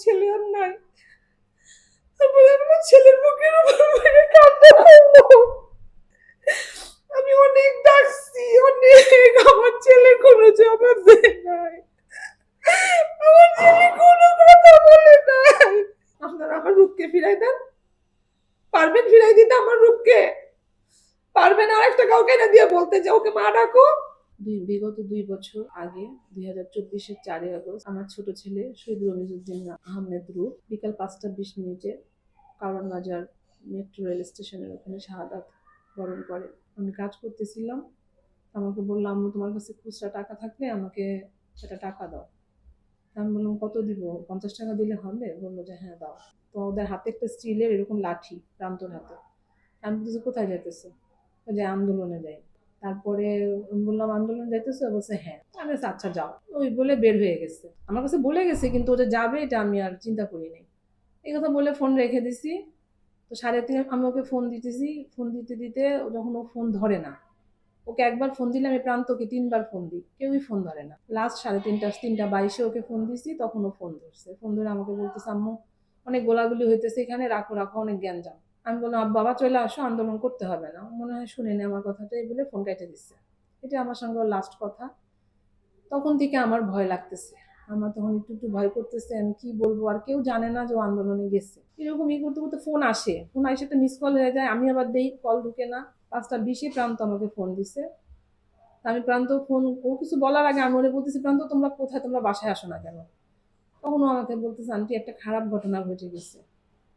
ছেলে আর নাই। তারপরে আমার ছেলের বুকের উপর মেরে কান্না করলো। আমি অনেক ডাকছি, অনেক, আমার ছেলে কোনো জবাব দেয় নাই, আমার ছেলে কোনো কথা বলে নাই। আপনারা আমার রূপকে ফিরাই দেন, পারবেন ফিরাই দিতে আমার রূপকে? পারবেন আর একটা কাউকে না দিয়ে বলতে যে ওকে মা ডাকো? বিগত 2 বছর আগে 2024-এর 4 আগস্ট আমার ছোট ছেলে শহীদ রমিজউদ্দিন আহমেদ রূপ বিকাল 5:20 কারণ বাজার মেট্রো রেল স্টেশনের ওখানে শাহাদাত বরণ করে। আমি কাজ করতেছিলাম, আমাকে বললাম তোমার কাছে খুচরা টাকা থাকলে আমাকে একটা টাকা দাও। আমি বললাম কত দিব? 50 টাকা দিলে হবে? বললো যে হ্যাঁ দাও। তো ওদের হাতে একটা স্টিলের এরকম লাঠি, প্রান্তর হাতে। আমি বলছি কোথায় যাইতেছে? যে আন্দোলনে যাই। তারপরে বললাম আন্দোলন যাইতেছে? বলছে হ্যাঁ। আমি বলছি আচ্ছা যাও। ওই বলে বের হয়ে গেছে। আমার কাছে বলে গেছে, কিন্তু ও যে যাবে এটা আমি আর চিন্তা করি নাই। এই কথা বলে ফোন রেখে দিছি। তো 3:30 আমি ওকে ফোন দিতেছি, ফোন দিতে দিতে যখন ও ফোন ধরে না, ওকে একবার ফোন দিলে আমি প্রান্তকে 3বার ফোন দিই, কেউই ফোন ধরে না। লাস্ট 3:30 ওকে ফোন দিছি, তখন ও ফোন ধরছে। ফোন ধরে আমাকে বলতেছে আম্মু অনেক গোলাগুলি হইতেছে এখানে, রাখো রাখো, অনেক জ্ঞানজাম। আমি বললাম বাবা চলে আসো, আন্দোলন করতে হবে না। মনে হয় শুনেনি আমার কথাটা, এই বলে ফোন কেটে দিচ্ছে। এটা আমার সঙ্গে লাস্ট কথা। তখন থেকে আমার ভয় লাগতেছে, আমার তখন একটু একটু ভয় করতেছে, আমি কি বলবো। আর কেউ জানে না যে ও আন্দোলনে গেছে। এরকম করতে করতে ফোন আসে, ফোন আসে একটা মিস কল হয়ে যায়, আমি আবার দেই, কল ঢুকে না। 5:20 প্রান্ত আমাকে ফোন দিছে। আমি প্রান্ত ফোন, ও কিছু বলার আগে আমি ওরে বলতেছি প্রান্ত তোমরা কোথায়, তোমরা বাসায় আসো না কেন? তখন ও আমাকে বলতেছে আন্টি একটা খারাপ ঘটনা ঘটে গেছে।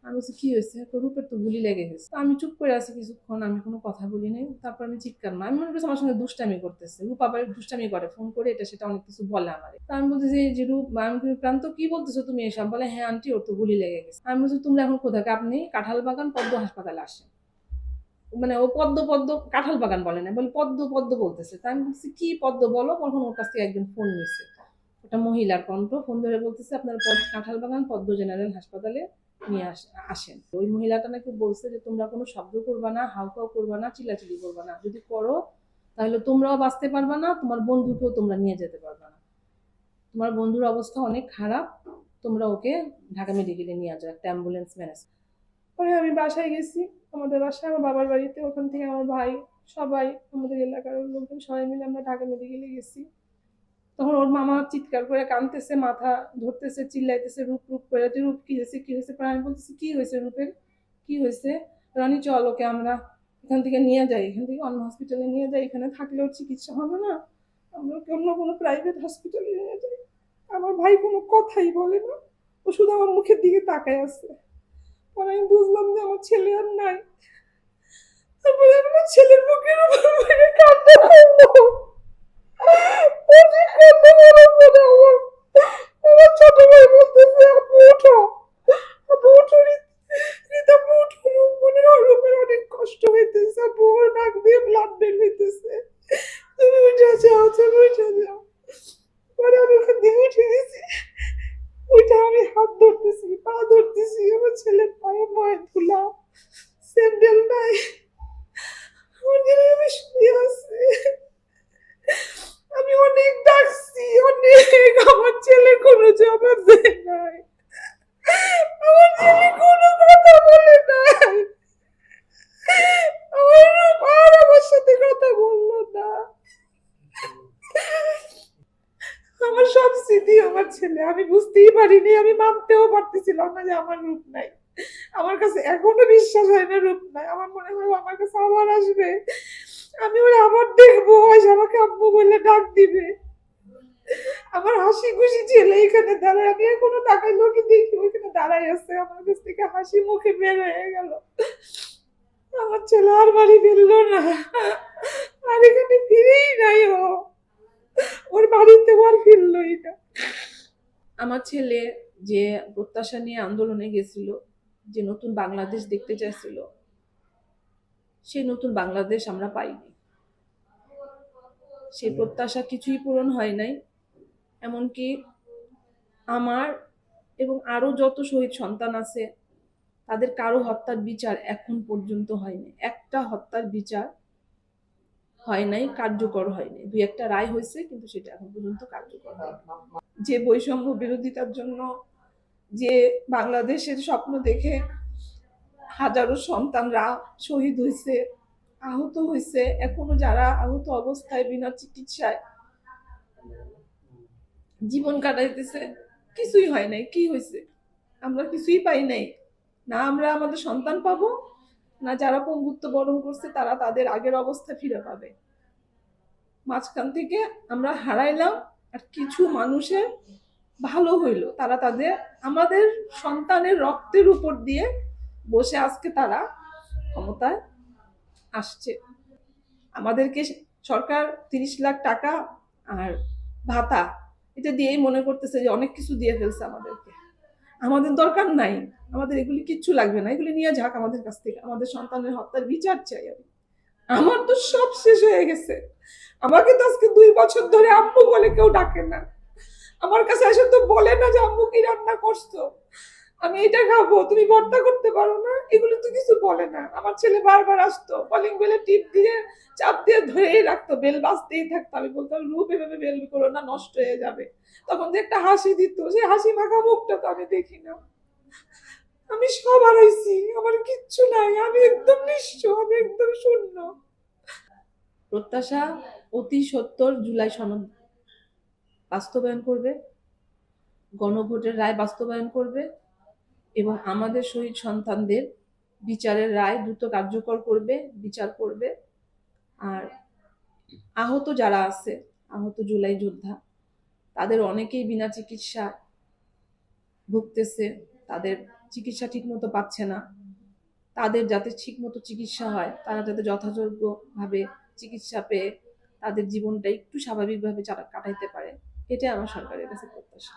আমি বলছি কি হয়েছে? তো রূপের তো গুলি লেগে গেছে। আমি চুপ করে আছি কিছুক্ষণ, আমি কোনো কথা বলি নাই। তারপর আমি চিৎকার মারি, আমি মনে করছি আমার সঙ্গে দুষ্টামি করতেছে। রূপ আবার দুষ্টামি করে, ফোন করে এটা সেটা অনেক কিছু বলে আমারে। তো আমি বলতেছি যে রূপ, আমি প্রান্ত কি বলতেছো তুমি এসব? বলে হ্যাঁ আন্টি ওর তো গুলি লেগে গেছে। আমি বলছি তোমরা এখন কোথায়? আপনি কাঁঠাল বাগান পদ্ম হাসপাতালে আসেন। মানে ও পদ্ম পদ্ম কাঁঠাল বাগান বলে না, বলে পদ্ম পদ্ম বলতেছে। তাই আমি বলছি কি পদ্ম বলো। তখন ওর কাছ থেকে একজন ফোন নিচ্ছে, ওটা মহিলার কণ্ঠ। ফোন ধরে বলতেছে আপনার কাঁঠাল বাগান পদ্ম জেনারেল হাসপাতালে নিয়ে আসেন। ওই মহিলাটা নাকি বলছে যে তোমরা কোনো শব্দ করবা না, হাউকাউ করবা না, চিল্লাচিল্লি করবা না। যদি করো তাহলে তোমরাও বাঁচতে পারবা না, তোমার বন্ধুকেও তোমরা নিয়ে যেতে পারবা না। তোমার বন্ধুর অবস্থা অনেক খারাপ, তোমরা ওকে ঢাকা মেডিকেলে নিয়ে যাও, একটা অ্যাম্বুলেন্স ম্যানেজ। পরে আমি বাসায় গেছি, আমাদের বাসায়, আমার বাবার বাড়িতে। ওখান থেকে আমার ভাই, সবাই, আমাদের এলাকার লোকজন সবাই মিলে আমরা ঢাকা মেডিকেলে গেছি। তখন ওর মামা চিৎকার করে কাঁদতেছে, মাথা ধরতেছে, চিল্লাইতেছে রূপ রূপ করে, রূপ কি হয়েছে কি হয়েছে? পরে আমি বলতেছি কি হয়েছে রূপের, কি হয়েছে? রানী চল ওকে আমরা এখান থেকে নিয়ে যাই, এখান থেকে অন্য হসপিটালে নিয়ে যাই, এখানে থাকলে ওর চিকিৎসা হবে না, আমরা ওকে অন্য কোনো প্রাইভেট হসপিটালে নিয়ে যাই। আমার ভাই কোনো কথাই বলে না, ও শুধু আমার মুখের দিকে তাকায় আছে। পরে আমি বুঝলাম যে আমার ছেলে আর নাই। তারপরে আমার ছেলের বুকের উপর মেরে কান্না করলো। অনেক কান্না করার পরে আমার ছোট ভাই বলতেছে আপু ওঠো, আপু ওঠো, রিতা আপু ওঠো, মনে হয় রূপের অনেক কষ্ট হইতেছে, আপু ওর নাক দিয়ে ব্লাড বের হইতেছে, তুমি উঠে যাও, তুমি উঠে যাও। পরে আমি ওখান থেকে উঠে গেছি, ওইটা আমি হাত ধরতেছি, পা ধরতেছি, আমার ছেলের পায়ে ময় ধুলা, স্যান্ডেল নাই, আমার জায়গায় আমি শুয়ে আছি। আমি অনেক ডাকছি, অনেক, আমার ছেলে কোনো জবাব দেয় নাই, আমার ছেলে কোনো কথা বলে নাই, আমার রূপ আর আমার সাথে কথা বললো না। আমার সব স্মৃতি আমার ছেলে, আমি বুঝতেই পারিনি, আমি মানতেও পারতেছিলাম না যে আমার রূপ নাই। আমার কাছে এখনো বিশ্বাস হয় না রূপ নাই। আমার মনে হয় আমার কাছে আবার আসবে, আমি ওরা আবার দেখবো, আমাকে আম্মু বলে ডাক দিবে। আমার হাসি খুশি ছেলে এখানে দাঁড়ায়, আমি এখনো তাকাই লোকে দেখি ওইখানে দাঁড়াই আছে, আমার কাছ থেকে হাসি মুখে বের হয়ে গেল। আমার ছেলে আর বাড়ি ফিরলো না, আর এখানে ফিরেই নাই ও, ওর বাড়িতে আর ফিরলই না। আমার ছেলে যে প্রত্যাশা নিয়ে আন্দোলনে গেছিল, যে নতুন বাংলাদেশ দেখতে চাইছিল, সেই নতুন বাংলাদেশ আমরা পাইনি। সেই প্রত্যাশা কিছুই পূরণ হয় নাই। এমনকি আমার এবং আরো যত শহীদ সন্তান আছে তাদের কারো হত্যার বিচার এখন পর্যন্ত হয়নি। একটা হত্যার বিচার হয় নাই, কার্যকর হয়নি। 2-1টা রায় হয়েছে, কিন্তু সেটা এখন পর্যন্ত কার্যকর হয়নি। যে বৈষম্য বিরোধিতার জন্য যে বাংলাদেশের স্বপ্ন দেখে হাজারো সন্তানরা শহীদ হয়েছে, আহত হয়েছে, এখনো যারা আহত অবস্থায় বিনা চিকিৎসায় জীবন কাটাইতেছে, কিছুই হয় নাই। কি হয়েছে? আমরা কিছুই পাই নাই। না আমরা আমাদের সন্তান পাবো, না যারা পঙ্গুত্ব বরণ করছে তারা তাদের আগের অবস্থা ফিরে পাবে। মাঝখান থেকে আমরা হারাইলাম, আর কিছু মানুষের ভালো হইলো, তারা তাদের আমাদের সন্তানের রক্তের উপর দিয়ে বসে আজকে তারা ক্ষমতায় আসছে। আমাদেরকে সরকার 30 লাখ টাকা আর ভাতা এটা দিয়েই মনে করতেছে যে অনেক কিছু দিয়ে ফেলছে আমাদেরকে। আমাদের দরকার নাই, আমাদের এগুলি কিচ্ছু লাগবে না, এগুলি নিয়ে যাক আমাদের কাছ থেকে। আমাদের সন্তানের হত্যার বিচার চাই আমি। আমার তো সব শেষ হয়ে গেছে। আমাকে তো আজকে 2 বছর ধরে আম্মু বলে কেউ ডাকে না। আমার কাছে এসে তো বলে না যে আম্মু কি রান্না করছো, আমি এটা খাবো, তুমি ভর্তা করতে পারো না, এগুলো তো কিছু বলে না। আমার ছেলে বারবার আসতো, কলিং বেলে টিপ দিয়ে চাপ দিয়ে ধরেই রাখতো, বেল বাজতেই থাকতো। আমি বলতাম রূপ এভাবে বেল করো না, নষ্ট হয়ে যাবে। তখন যে একটা হাসি দিত, সেই হাসি মাখা মুখটা তো আমি দেখি না। আমি সব হারাইছি, আমার কিচ্ছু নাই, আমি একদম নিঃস্ব, আমি একদম শূন্য। প্রত্যাশা অতি সত্বর জুলাই সনদ বাস্তবায়ন করবে, গণভোটের রায় বাস্তবায়ন করবে এবং আমাদের শহীদ সন্তানদের বিচারের রায় দ্রুত কার্যকর করবে, বিচার করবে। আর আহত যারা আছে, আহত জুলাই যোদ্ধা, তাদের অনেকেই বিনা চিকিৎসা ভুগতেছে, তাদের চিকিৎসা ঠিক মতো পাচ্ছে না। তাদের যাতে ঠিক মতো চিকিৎসা হয়, তারা যাতে যথাযোগ্যভাবে চিকিৎসা পেয়ে তাদের জীবনটা একটু স্বাভাবিকভাবে কাটাইতে পারে, এটাই আমার সরকারের কাছে প্রত্যাশা।